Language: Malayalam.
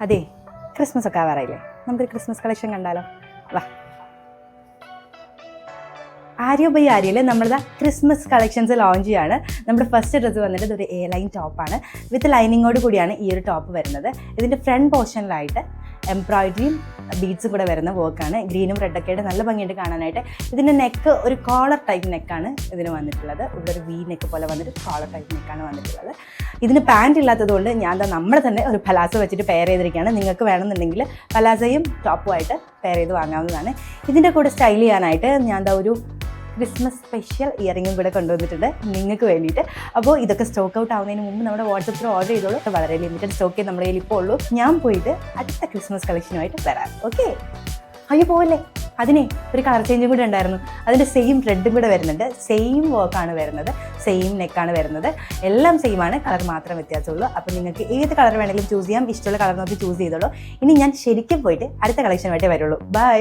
അതെ, ക്രിസ്മസ് ഒക്കെ ആവാറായില്ലേ, നമുക്കൊരു ക്രിസ്മസ് കളക്ഷൻ കണ്ടാലോ? വാ. ആര്യ ബൈ ആര്യയിൽ നമ്മളിതാ ക്രിസ്മസ് കളക്ഷൻസ് ലോഞ്ച് ചെയ്യാണ്. നമ്മുടെ ഫസ്റ്റ് ഡ്രസ്സ് വന്നിട്ട് ഇതൊരു എ ലൈൻ ടോപ്പാണ്. വിത്ത് ലൈനിങ്ങോട് കൂടിയാണ് ഈ ഒരു ടോപ്പ് വരുന്നത്. ഇതിൻ്റെ ഫ്രണ്ട് പോർഷനിലായിട്ട് എംബ്രോയിഡറിയും ബീഡ്സും കൂടെ വരുന്ന വർക്കാണ്. ഗ്രീനും റെഡൊക്കെ ആയിട്ട് നല്ല ഭംഗിയായിട്ട് കാണാനായിട്ട്. ഇതിൻ്റെ നെക്ക് ഒരു കോളർ ടൈപ്പ് നെക്കാണ് ഇതിന് വന്നിട്ടുള്ളത്. ഇവിടെ ഒരു വി നെക്ക് പോലെ വന്നിട്ട് കോളർ ടൈപ്പ് നെക്കാണ് വന്നിട്ടുള്ളത്. ഇതിന് പാൻറ് ഇല്ലാത്തതുകൊണ്ട് ഞാൻ നമ്മൾ തന്നെ ഒരു പലാസോ വെച്ചിട്ട് പെയർ ചെയ്തിരിക്കുകയാണ്. നിങ്ങൾക്ക് വേണമെന്നുണ്ടെങ്കിൽ പലാസോയും ടോപ്പുമായിട്ട് പെയർ ചെയ്ത് വാങ്ങാവുന്നതാണ്. ഇതിൻ്റെ കൂടെ സ്റ്റൈൽ ചെയ്യാനായിട്ട് ഞാൻ ഒരു ക്രിസ്മസ് സ്പെഷ്യൽ ഇയറിങ്ങും കൂടെ കൊണ്ടുവന്നിട്ടുണ്ട് നിങ്ങൾക്ക് വേണ്ടിയിട്ട്. അപ്പോൾ ഇതൊക്കെ സ്റ്റോക്ക് ഔട്ട് ആവുന്നതിന് മുമ്പ് നമ്മുടെ വാട്സപ്പിൽ ഓർഡർ ചെയ്തോളൂ. വളരെ ലിമിറ്റഡ് സ്റ്റോക്കേ നമ്മുടെ കയ്യിൽ ഇപ്പോൾ ഉള്ളൂ. ഞാൻ പോയിട്ട് അടുത്ത ക്രിസ്മസ് കളക്ഷനുമായിട്ട് വരാം. ഓക്കെ, അയ്യോ പോവല്ലേ, അതിനെ ഒരു കളർ ചേഞ്ചും കൂടെ ഉണ്ടായിരുന്നു. അതിൻ്റെ സെയിം റെഡും കൂടെ വരുന്നുണ്ട്. സെയിം വർക്കാണ് വരുന്നത്, സെയിം നെക്കാണ് വരുന്നത്. എല്ലാം സെയിം ആണ്, കളർ മാത്രം വ്യത്യാസമുള്ളൂ. അപ്പോൾ നിങ്ങൾക്ക് ഏത് കളർ വേണമെങ്കിലും ചൂസ് ചെയ്യാം. ഇഷ്ടമുള്ള കളർ നോക്കി ചൂസ് ചെയ്തോളൂ. ഇനി ഞാൻ ശരിക്കും പോയിട്ട് അടുത്ത കളക്ഷനുമായിട്ടേ വരുള്ളൂ. ബൈ.